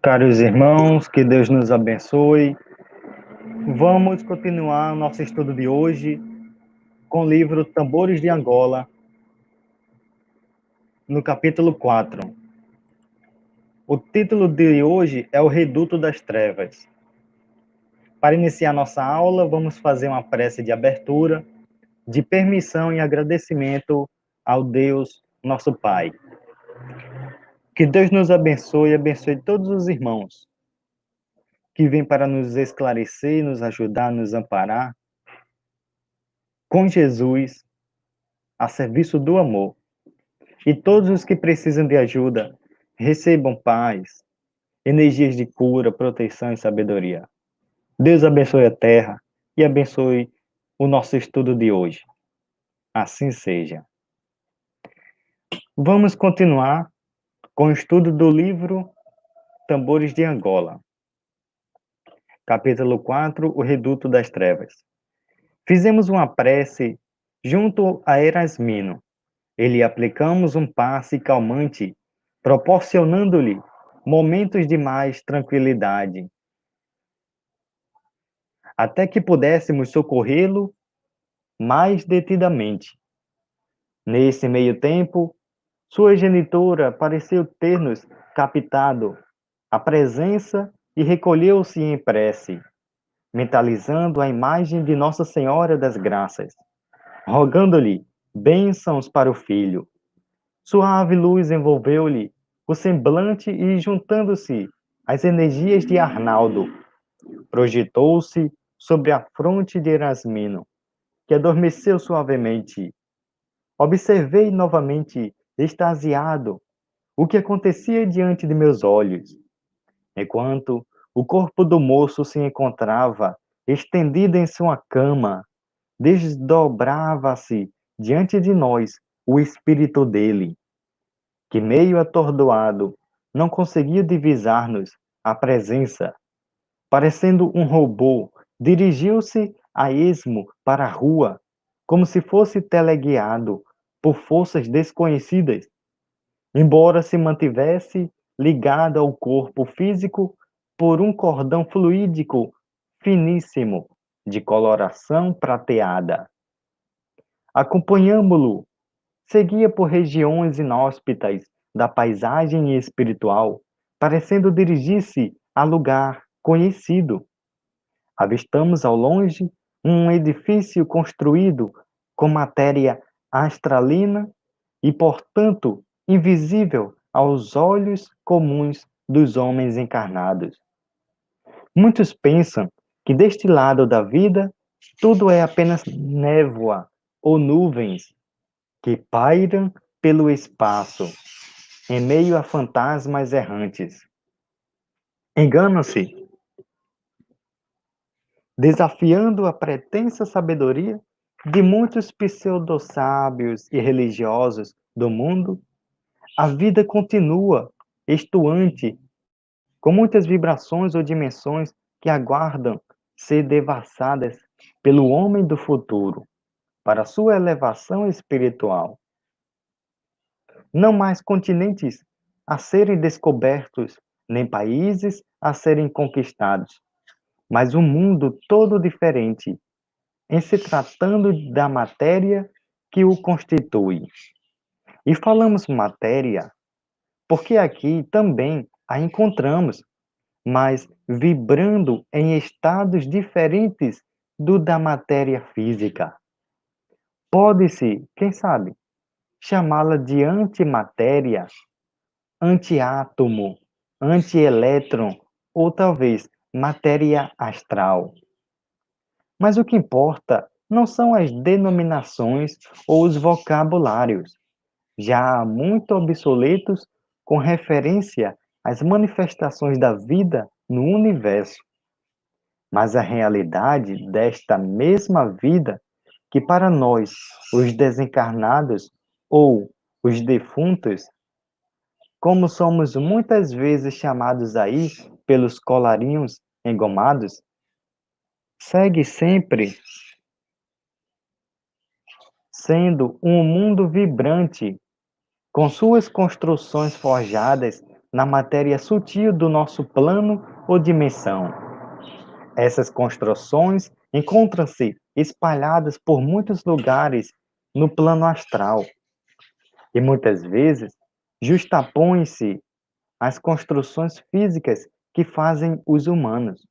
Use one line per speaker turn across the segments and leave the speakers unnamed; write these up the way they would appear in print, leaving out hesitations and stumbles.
Caros irmãos, que Deus nos abençoe. Vamos continuar nosso estudo de hoje com o livro Tambores de Angola, no capítulo 4. O título de hoje é O Reduto das Trevas. Para iniciar nossa aula, vamos fazer uma prece de abertura, de permissão e agradecimento ao Deus, nosso Pai. Que Deus nos abençoe e abençoe todos os irmãos que vêm para nos esclarecer, nos ajudar, nos amparar com Jesus a serviço do amor. E todos os que precisam de ajuda recebam paz, energias de cura, proteção e sabedoria. Deus abençoe a terra e abençoe o nosso estudo de hoje. Assim seja. Vamos continuar com o estudo do livro Tambores de Angola, capítulo 4, O Reduto das Trevas. Fizemos uma prece junto a Erasmino. Ele aplicamos um passe calmante, proporcionando-lhe momentos de mais tranquilidade, até que pudéssemos socorrê-lo mais detidamente. Nesse meio tempo, sua genitora pareceu ter-nos captado a presença e recolheu-se em prece, mentalizando a imagem de Nossa Senhora das Graças, rogando-lhe bênçãos para o filho. Suave luz envolveu-lhe o semblante e, juntando-se às energias de Arnaldo, projetou-se sobre a fronte de Erasmino, que adormeceu suavemente. Observei novamente, extasiado, o que acontecia diante de meus olhos, enquanto o corpo do moço se encontrava estendido em sua cama, desdobrava-se diante de nós o espírito dele, que meio atordoado não conseguia divisar-nos a presença. Parecendo um robô, dirigiu-se a esmo para a rua, como se fosse teleguiado por forças desconhecidas, embora se mantivesse ligado ao corpo físico por um cordão fluídico finíssimo, de coloração prateada. Acompanhamo-lo, seguia por regiões inóspitas da paisagem espiritual, parecendo dirigir-se a lugar conhecido. Avistamos ao longe um edifício construído com matéria astralina e, portanto, invisível aos olhos comuns dos homens encarnados. Muitos pensam que deste lado da vida tudo é apenas névoa ou nuvens que pairam pelo espaço em meio a fantasmas errantes. Enganam-se, desafiando a pretensa sabedoria de muitos pseudo-sábios e religiosos do mundo. A vida continua, estuante, com muitas vibrações ou dimensões que aguardam ser devassadas pelo homem do futuro, para sua elevação espiritual. Não mais continentes a serem descobertos, nem países a serem conquistados, mas um mundo todo diferente, em se tratando da matéria que o constitui. E falamos matéria porque aqui também a encontramos, mas vibrando em estados diferentes do da matéria física. Pode-se, quem sabe, chamá-la de antimatéria, antiátomo, antielétron ou talvez matéria astral. Mas o que importa não são as denominações ou os vocabulários, já muito obsoletos com referência às manifestações da vida no universo, mas a realidade desta mesma vida que para nós, os desencarnados ou os defuntos, como somos muitas vezes chamados aí pelos colarinhos engomados, segue sempre sendo um mundo vibrante, com suas construções forjadas na matéria sutil do nosso plano ou dimensão. Essas construções encontram-se espalhadas por muitos lugares no plano astral e muitas vezes justapõem-se às construções físicas que fazem os humanos.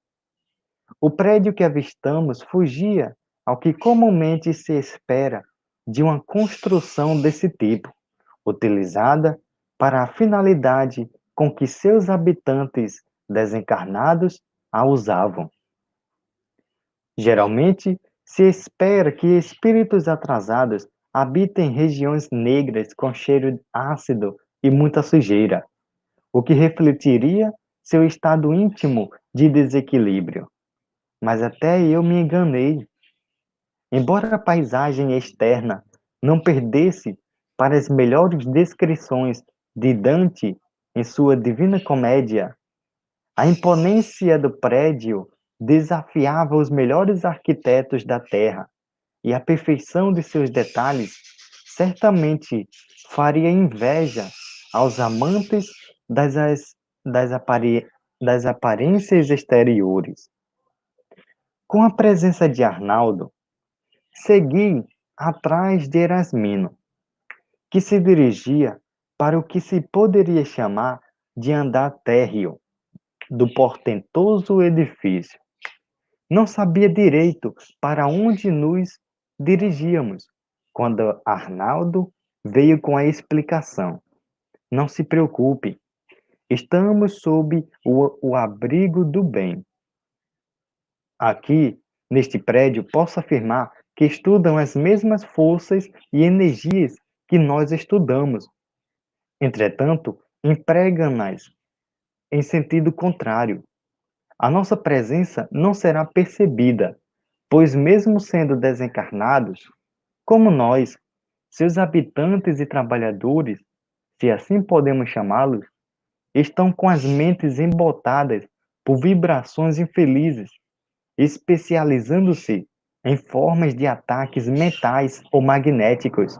O prédio que avistamos fugia ao que comumente se espera de uma construção desse tipo, utilizada para a finalidade com que seus habitantes desencarnados a usavam. Geralmente, se espera que espíritos atrasados habitem regiões negras com cheiro ácido e muita sujeira, o que refletiria seu estado íntimo de desequilíbrio. Mas até eu me enganei. Embora a paisagem externa não perdesse para as melhores descrições de Dante em sua Divina Comédia, a imponência do prédio desafiava os melhores arquitetos da terra, e a perfeição de seus detalhes certamente faria inveja aos amantes das, das aparências exteriores. Com a presença de Arnaldo, segui atrás de Erasmino, que se dirigia para o que se poderia chamar de andar térreo do portentoso edifício. Não sabia direito para onde nos dirigíamos, quando Arnaldo veio com a explicação. Não se preocupe, estamos sob o abrigo do bem. Aqui, neste prédio, posso afirmar que estudam as mesmas forças e energias que nós estudamos. Entretanto, empregam-nas em sentido contrário. A nossa presença não será percebida, pois, mesmo sendo desencarnados, como nós, seus habitantes e trabalhadores, se assim podemos chamá-los, estão com as mentes embotadas por vibrações infelizes, especializando-se em formas de ataques mentais ou magnéticos,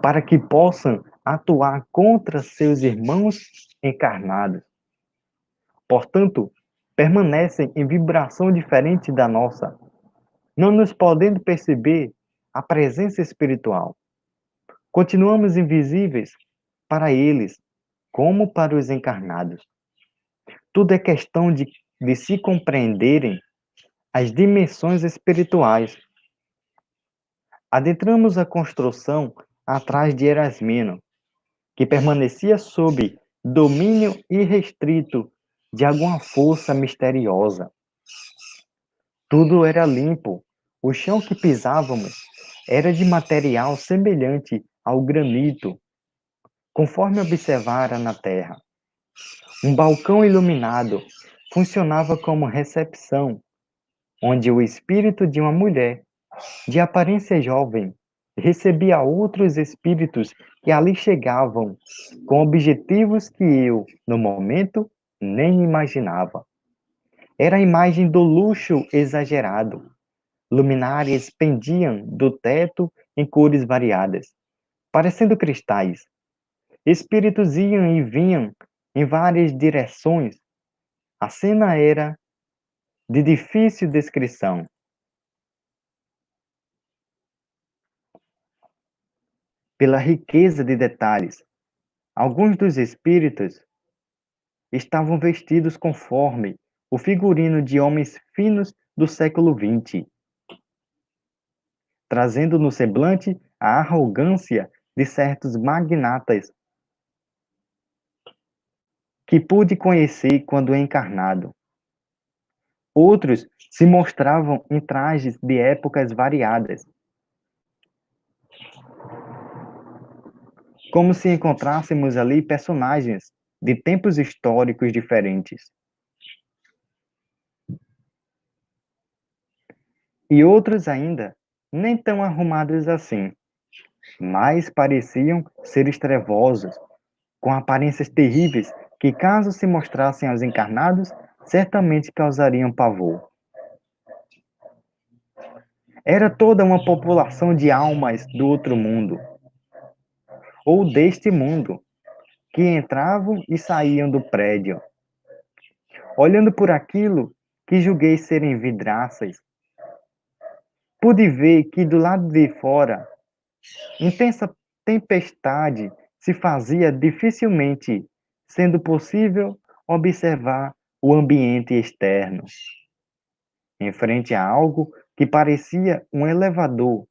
para que possam atuar contra seus irmãos encarnados. Portanto, permanecem em vibração diferente da nossa, não nos podendo perceber a presença espiritual. Continuamos invisíveis para eles, como para os encarnados. Tudo é questão de se compreenderem as dimensões espirituais. Adentramos a construção atrás de Erasmino, que permanecia sob domínio irrestrito de alguma força misteriosa. Tudo era limpo. O chão que pisávamos era de material semelhante ao granito, conforme observara na terra. Um balcão iluminado funcionava como recepção, onde o espírito de uma mulher, de aparência jovem, recebia outros espíritos que ali chegavam com objetivos que eu, no momento, nem imaginava. Era a imagem do luxo exagerado. Luminárias pendiam do teto em cores variadas, parecendo cristais. Espíritos iam e vinham em várias direções. A cena era de difícil descrição. Pela riqueza de detalhes, alguns dos espíritos estavam vestidos conforme o figurino de homens finos do século XX, trazendo no semblante a arrogância de certos magnatas que pude conhecer quando encarnado. Outros se mostravam em trajes de épocas variadas, como se encontrássemos ali personagens de tempos históricos diferentes. E outros ainda, nem tão arrumados assim, mas pareciam seres trevosos, com aparências terríveis que, caso se mostrassem aos encarnados, certamente causariam pavor. Era toda uma população de almas do outro mundo, ou deste mundo, que entravam e saíam do prédio. Olhando por aquilo que julguei serem vidraças, pude ver que do lado de fora, intensa tempestade se fazia dificilmente, sendo possível observar o ambiente externo. Em frente a algo que parecia um elevador,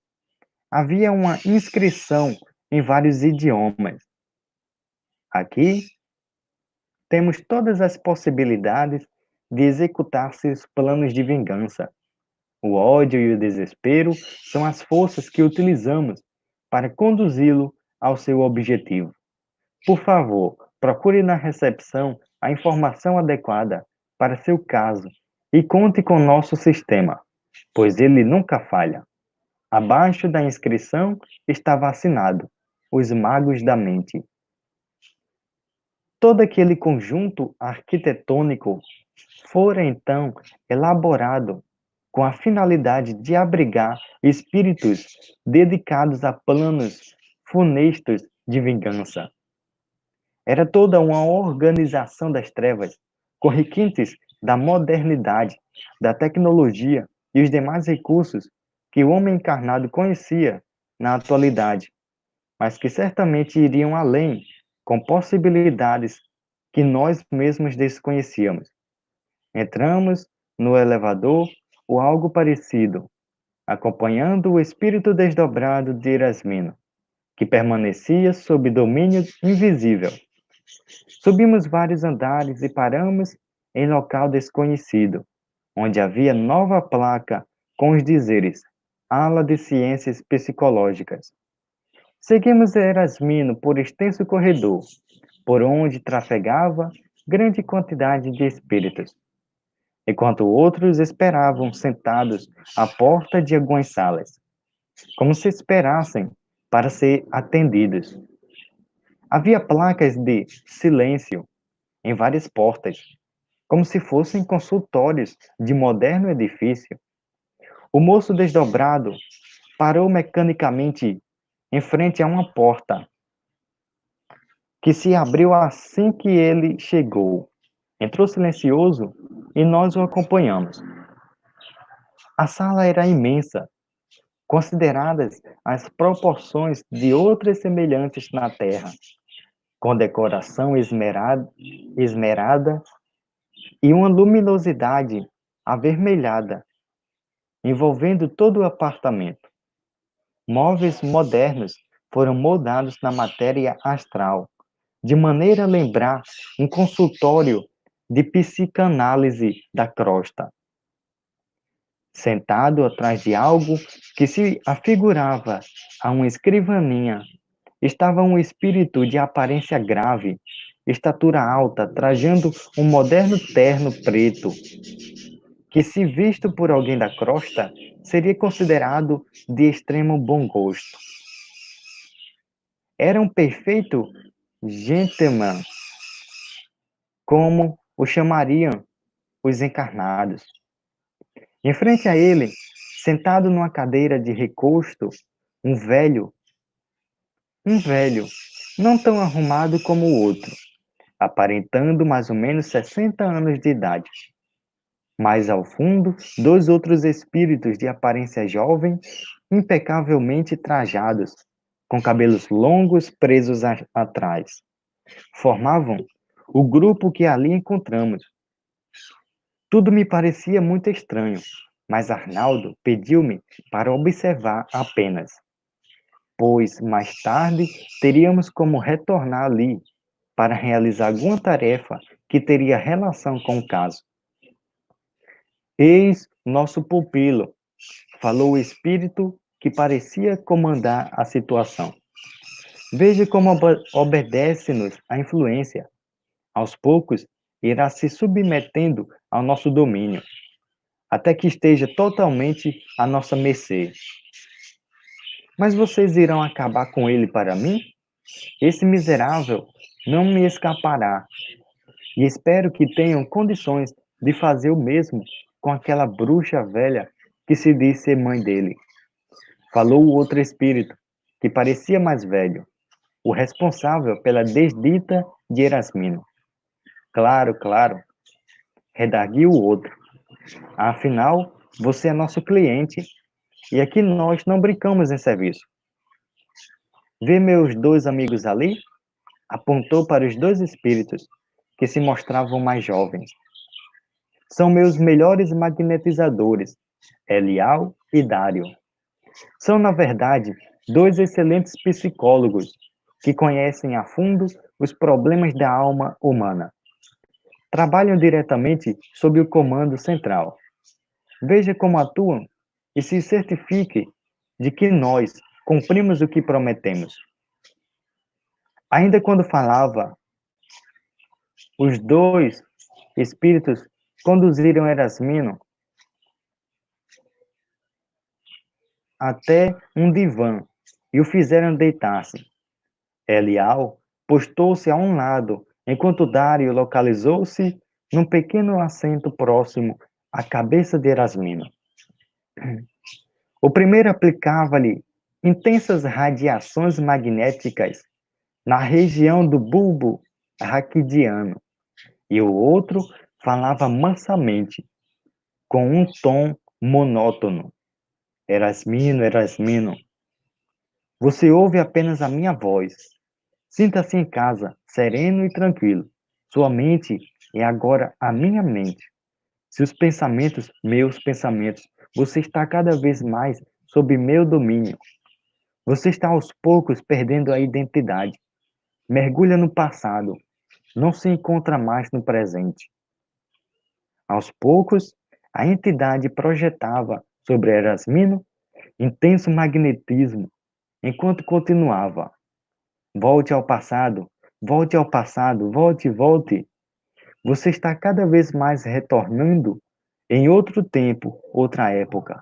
havia uma inscrição em vários idiomas. Aqui temos todas as possibilidades de executar seus planos de vingança. O ódio e o desespero são as forças que utilizamos para conduzi-lo ao seu objetivo. Por favor, procure na recepção a informação adequada para seu caso e conte com nosso sistema, pois ele nunca falha. Abaixo da inscrição estava assinado: Os Magos da Mente. Todo aquele conjunto arquitetônico fora então elaborado com a finalidade de abrigar espíritos dedicados a planos funestos de vingança. Era toda uma organização das trevas, com requintes da modernidade, da tecnologia e os demais recursos que o homem encarnado conhecia na atualidade, mas que certamente iriam além, com possibilidades que nós mesmos desconhecíamos. Entramos no elevador ou algo parecido, acompanhando o espírito desdobrado de Erasmino, que permanecia sob domínio invisível. Subimos vários andares e paramos em local desconhecido, onde havia nova placa com os dizeres Ala de Ciências Psicológicas. Seguimos Erasmino por extenso corredor, por onde trafegava grande quantidade de espíritos, enquanto outros esperavam sentados à porta de algumas salas, como se esperassem para ser atendidos. Havia placas de silêncio em várias portas, como se fossem consultórios de moderno edifício. O moço desdobrado parou mecanicamente em frente a uma porta que se abriu assim que ele chegou. Entrou silencioso e nós o acompanhamos. A sala era imensa, consideradas as proporções de outras semelhantes na Terra, com decoração esmerada e uma luminosidade avermelhada, envolvendo todo o apartamento. Móveis modernos foram moldados na matéria astral, de maneira a lembrar um consultório de psicanálise da crosta. Sentado atrás de algo que se afigurava a uma escrivaninha, estava um espírito de aparência grave, estatura alta, trajando um moderno terno preto, que, se visto por alguém da crosta, seria considerado de extremo bom gosto. Era um perfeito gentleman, como o chamariam os encarnados. Em frente a ele, sentado numa cadeira de recosto, um velho, não tão arrumado como o outro, aparentando mais ou menos 60 anos de idade. Mais ao fundo, dois outros espíritos de aparência jovem, impecavelmente trajados, com cabelos longos presos atrás. Formavam o grupo que ali encontramos. Tudo me parecia muito estranho, mas Arnaldo pediu-me para observar apenas, pois mais tarde teríamos como retornar ali para realizar alguma tarefa que teria relação com o caso. Eis nosso pupilo, falou o espírito que parecia comandar a situação. Veja como obedece-nos a influência. Aos poucos, irá se submetendo ao nosso domínio, até que esteja totalmente à nossa mercê. Mas vocês irão acabar com ele para mim? Esse miserável não me escapará, e espero que tenham condições de fazer o mesmo com aquela bruxa velha que se diz ser mãe dele. Falou o outro espírito, que parecia mais velho. o responsável pela desdita de Erasmino. Claro, claro, redarguiu o outro. Afinal, você é nosso cliente e aqui nós não brincamos em serviço. Vê meus dois amigos ali? Apontou para os dois espíritos que se mostravam mais jovens. São meus melhores magnetizadores, Elial e Dário. São, na verdade, dois excelentes psicólogos que conhecem a fundo os problemas da alma humana. Trabalham diretamente sob o comando central. Veja como atuam e se certifique de que nós cumprimos o que prometemos. Ainda quando falava, os dois espíritos conduziram Erasmino até um divã e o fizeram deitar-se. Elial postou-se a um lado, enquanto Dário localizou-se num pequeno assento próximo à cabeça de Erasmino. O primeiro aplicava-lhe intensas radiações magnéticas na região do bulbo raquidiano, e o outro falava mansamente, com um tom monótono. Erasmino, Erasmino, você ouve apenas a minha voz. Sinta-se em casa, sereno e tranquilo. Sua mente é agora a minha mente. Seus pensamentos, meus pensamentos. Você está cada vez mais sob meu domínio. Você está aos poucos perdendo a identidade. Mergulha no passado. Não se encontra mais no presente. Aos poucos, a entidade projetava sobre Erasmino intenso magnetismo, enquanto continuava. Volte ao passado, volte ao passado, volte, volte. Você está cada vez mais retornando em outro tempo, outra época.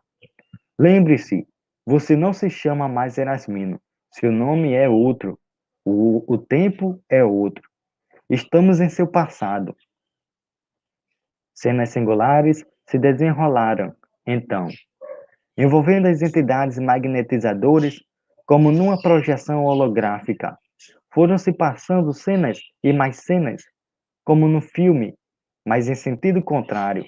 Lembre-se, você não se chama mais Erasmino. Seu nome é outro. O tempo é outro. Estamos em seu passado. Cenas singulares se desenrolaram, então, envolvendo as entidades magnetizadoras como numa projeção holográfica. Foram se passando cenas e mais cenas, como no filme, mas em sentido contrário.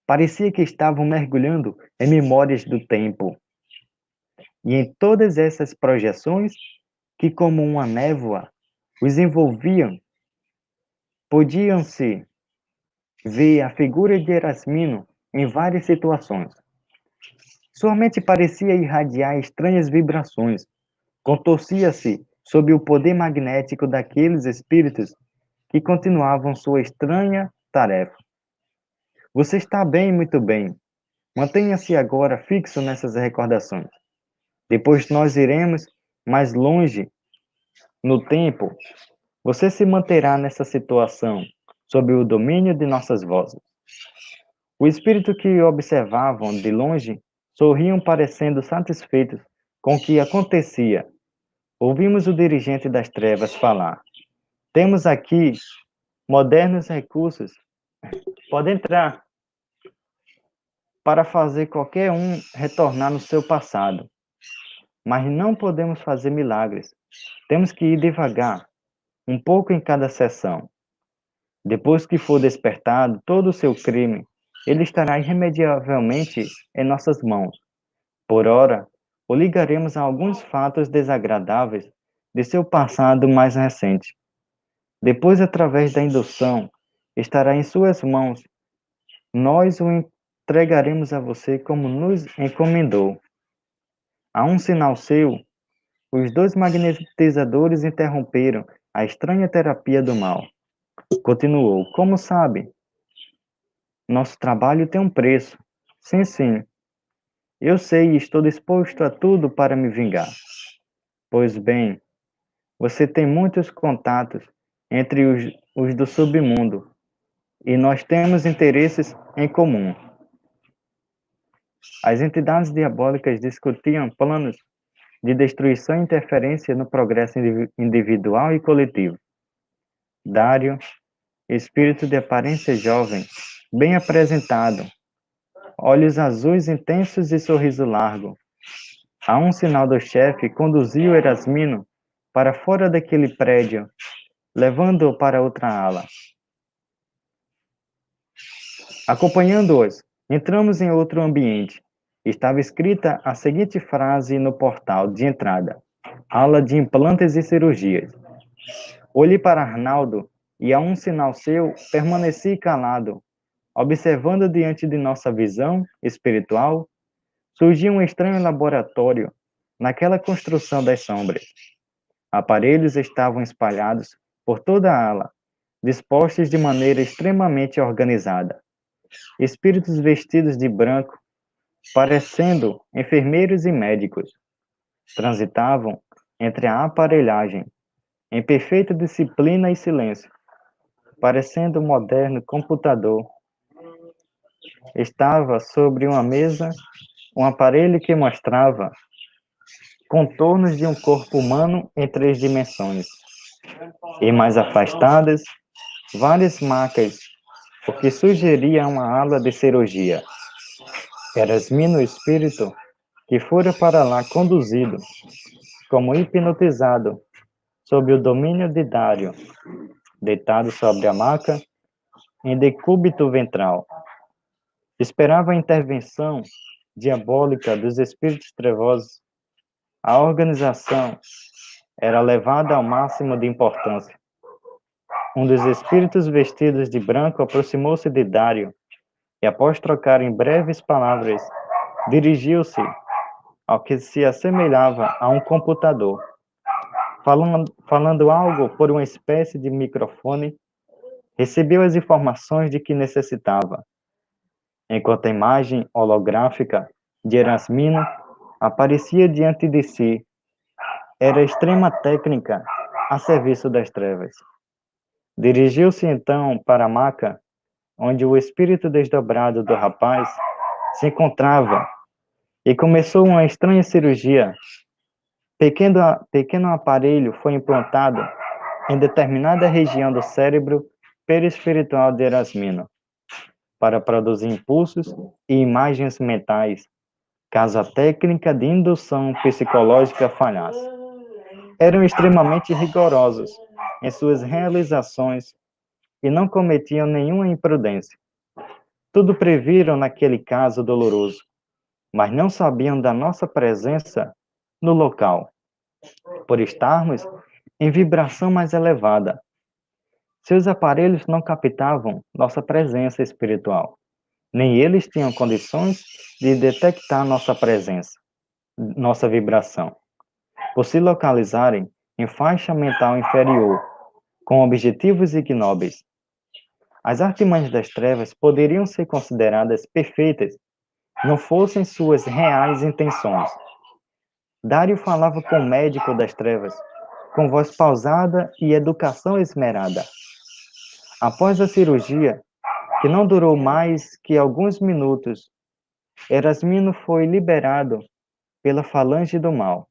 Parecia que estavam mergulhando em memórias do tempo. E em todas essas projeções, que como uma névoa os envolviam, podiam-se ver a figura de Erasmino em várias situações. Sua mente parecia irradiar estranhas vibrações, contorcia-se sob o poder magnético daqueles espíritos que continuavam sua estranha tarefa. Você está bem, muito bem. Mantenha-se agora fixo nessas recordações. Depois nós iremos mais longe no tempo. Você se manterá nessa situação, sob o domínio de nossas vozes. O espírito que observavam de longe sorriam, parecendo satisfeitos com o que acontecia. Ouvimos o dirigente das trevas falar. Temos aqui modernos recursos. Pode entrar para fazer qualquer um retornar no seu passado. Mas não podemos fazer milagres. Temos que ir devagar, um pouco em cada sessão. Depois que for despertado todo o seu crime, ele estará irremediavelmente em nossas mãos. Por ora, o ligaremos a alguns fatos desagradáveis de seu passado mais recente. Depois, através da indução, estará em suas mãos. Nós o entregaremos a você como nos encomendou. A um sinal seu, os dois magnetizadores interromperam a estranha terapia do mal. Continuou. Como sabe? Nosso trabalho tem um preço. Sim, sim. Eu sei e estou disposto a tudo para me vingar. Pois bem, você tem muitos contatos entre os do submundo e nós temos interesses em comum. As entidades diabólicas discutiam planos de destruição e interferência no progresso individual e coletivo. Dário, espírito de aparência jovem, bem apresentado, olhos azuis intensos e sorriso largo. A um sinal do chefe, conduziu Erasmino para fora daquele prédio, levando-o para outra ala. Acompanhando-os, entramos em outro ambiente. Estava escrita a seguinte frase no portal de entrada: Ala de implantes e cirurgias. Olhei para Arnaldo e, a um sinal seu, permaneci calado, observando diante de nossa visão espiritual, surgia um estranho laboratório naquela construção das sombras. Aparelhos estavam espalhados por toda a ala, dispostos de maneira extremamente organizada. Espíritos vestidos de branco, parecendo enfermeiros e médicos, transitavam entre a aparelhagem, em perfeita disciplina e silêncio, parecendo um moderno computador. Estava sobre uma mesa um aparelho que mostrava contornos de um corpo humano em 3 dimensões, e mais afastadas, várias macas, o que sugeria uma ala de cirurgia. Erasmino, o espírito, que fora para lá conduzido, como hipnotizado, sob o domínio de Dário, deitado sobre a maca, em decúbito ventral. Esperava a intervenção diabólica dos espíritos trevosos. A organização era levada ao máximo de importância. Um dos espíritos vestidos de branco aproximou-se de Dário e, após trocar em breves palavras, dirigiu-se ao que se assemelhava a um computador. Falando algo por uma espécie de microfone, recebeu as informações de que necessitava, enquanto a imagem holográfica de Erasmino aparecia diante de si. Era extrema técnica a serviço das trevas. Dirigiu-se então para a maca, onde o espírito desdobrado do rapaz se encontrava, e começou uma estranha cirurgia. Pequeno aparelho foi implantado em determinada região do cérebro perispiritual de Erasmino, para produzir impulsos e imagens mentais, caso a técnica de indução psicológica falhasse. Eram extremamente rigorosos em suas realizações e não cometiam nenhuma imprudência. Tudo previram naquele caso doloroso, mas não sabiam da nossa presença no local, por estarmos em vibração mais elevada. Seus aparelhos não captavam nossa presença espiritual, nem eles tinham condições de detectar nossa presença, nossa vibração, por se localizarem em faixa mental inferior, com objetivos ignóbeis. As artimanhas das trevas poderiam ser consideradas perfeitas, não fossem suas reais intenções. Dário falava com o médico das trevas, com voz pausada e educação esmerada. Após a cirurgia, que não durou mais que alguns minutos, Erasmino foi liberado pela falange do mal,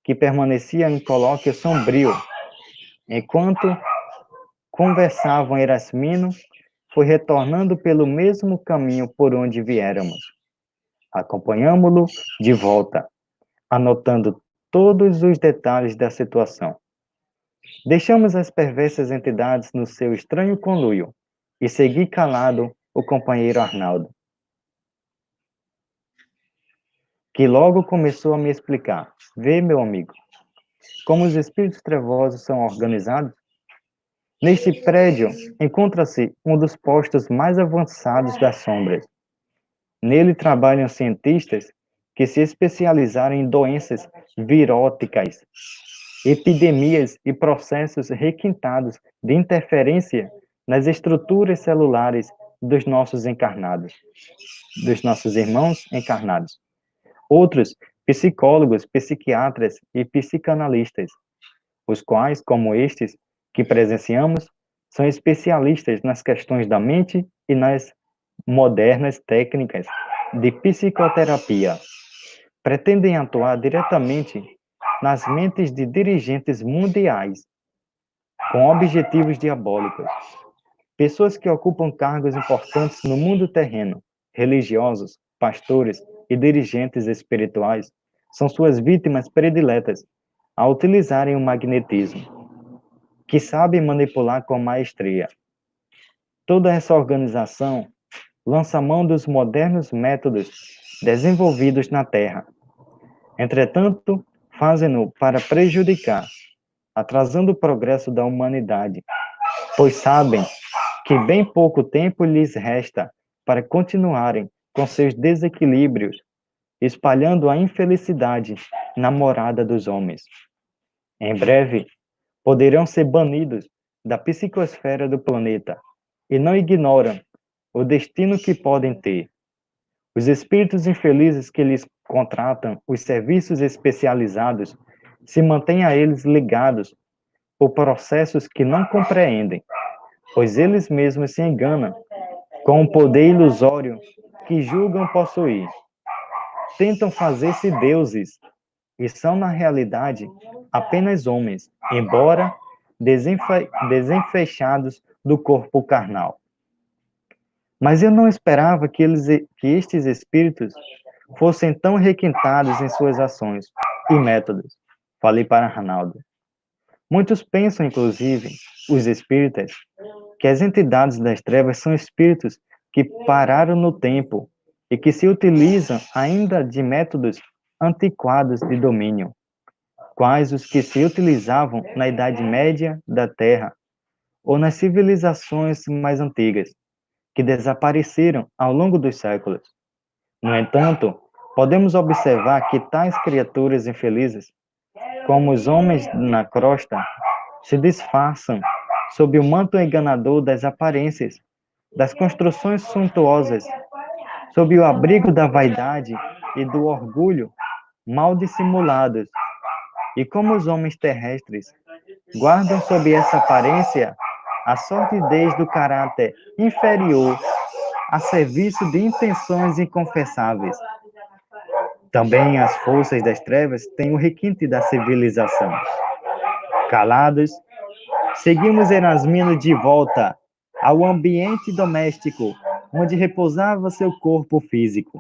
que permanecia em colóquio sombrio. Enquanto conversavam, Erasmino foi retornando pelo mesmo caminho por onde viéramos. Acompanhamo-lo de volta, anotando todos os detalhes da situação. Deixamos as perversas entidades no seu estranho conluio e segui calado o companheiro Arnaldo, que logo começou a me explicar. Vê, meu amigo, como os espíritos trevosos são organizados? Neste prédio encontra-se um dos postos mais avançados das sombras. Nele trabalham cientistas que se especializaram em doenças viróticas, epidemias e processos requintados de interferência nas estruturas celulares dos nossos encarnados, dos nossos irmãos encarnados. Outros, psicólogos, psiquiatras e psicanalistas, os quais, como estes que presenciamos, são especialistas nas questões da mente e nas modernas técnicas de psicoterapia. Pretendem atuar diretamente nas mentes de dirigentes mundiais com objetivos diabólicos. Pessoas que ocupam cargos importantes no mundo terreno, religiosos, pastores e dirigentes espirituais, são suas vítimas prediletas, a utilizarem o magnetismo, que sabem manipular com maestria. Toda essa organização lança mão dos modernos métodos desenvolvidos na Terra. Entretanto, fazem-no para prejudicar, atrasando o progresso da humanidade, pois sabem que bem pouco tempo lhes resta para continuarem com seus desequilíbrios, espalhando a infelicidade na morada dos homens. Em breve, poderão ser banidos da psicosfera do planeta e não ignoram o destino que podem ter. Os espíritos infelizes que lhes contratam os serviços especializados se mantêm a eles ligados por processos que não compreendem, pois eles mesmos se enganam com o poder ilusório que julgam possuir. Tentam fazer-se deuses e são, na realidade, apenas homens, embora desenfechados do corpo carnal. Mas eu não esperava que estes espíritos fossem tão requintados em suas ações e métodos. Falei para Arnaldo. Muitos pensam, inclusive, os espíritas, que as entidades das trevas são espíritos que pararam no tempo e que se utilizam ainda de métodos antiquados de domínio, quais os que se utilizavam na Idade Média da Terra ou nas civilizações mais antigas, que desapareceram ao longo dos séculos. No entanto, podemos observar que tais criaturas infelizes, como os homens na crosta, se disfarçam sob o manto enganador das aparências, das construções suntuosas, sob o abrigo da vaidade e do orgulho mal dissimulados. E como os homens terrestres guardam sob essa aparência a sordidez do caráter inferior a serviço de intenções inconfessáveis. Também as forças das trevas têm o requinte da civilização. Calados, seguimos Erasmino de volta ao ambiente doméstico, onde repousava seu corpo físico.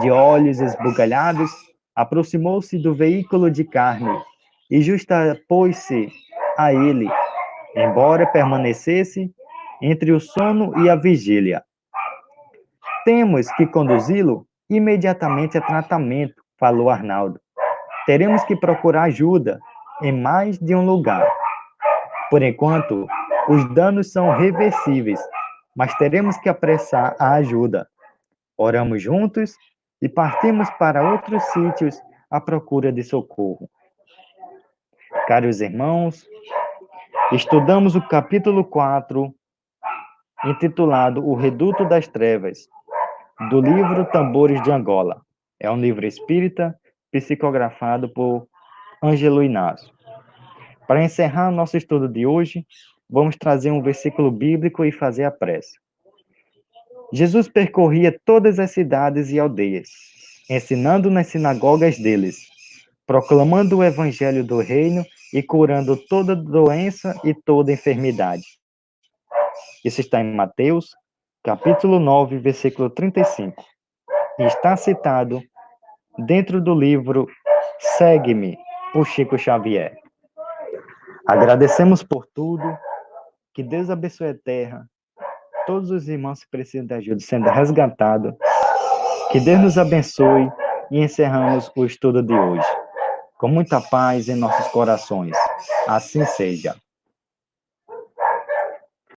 De olhos esbugalhados, aproximou-se do veículo de carne e justapôs-se a ele, embora permanecesse entre o sono e a vigília. Temos que conduzi-lo imediatamente a tratamento, falou Arnaldo. Teremos que procurar ajuda em mais de um lugar. Por enquanto, os danos são reversíveis, mas teremos que apressar a ajuda. Oramos juntos e partimos para outros sítios à procura de socorro. Caros irmãos, estudamos o capítulo 4, intitulado O Reduto das Trevas, do livro Tambores de Angola. É um livro espírita, psicografado por Ângelo Inácio. Para encerrar nosso estudo de hoje, vamos trazer um versículo bíblico e fazer a prece. Jesus percorria todas as cidades e aldeias, ensinando nas sinagogas deles, proclamando o evangelho do reino e curando toda doença e toda enfermidade. Isso está em Mateus, capítulo 9, versículo 35. E está citado dentro do livro Segue-me, por Chico Xavier. Agradecemos por tudo, que Deus abençoe a terra, todos os irmãos que precisam de ajuda sendo resgatados, que Deus nos abençoe e encerramos o estudo de hoje. Com muita paz em nossos corações. Assim seja.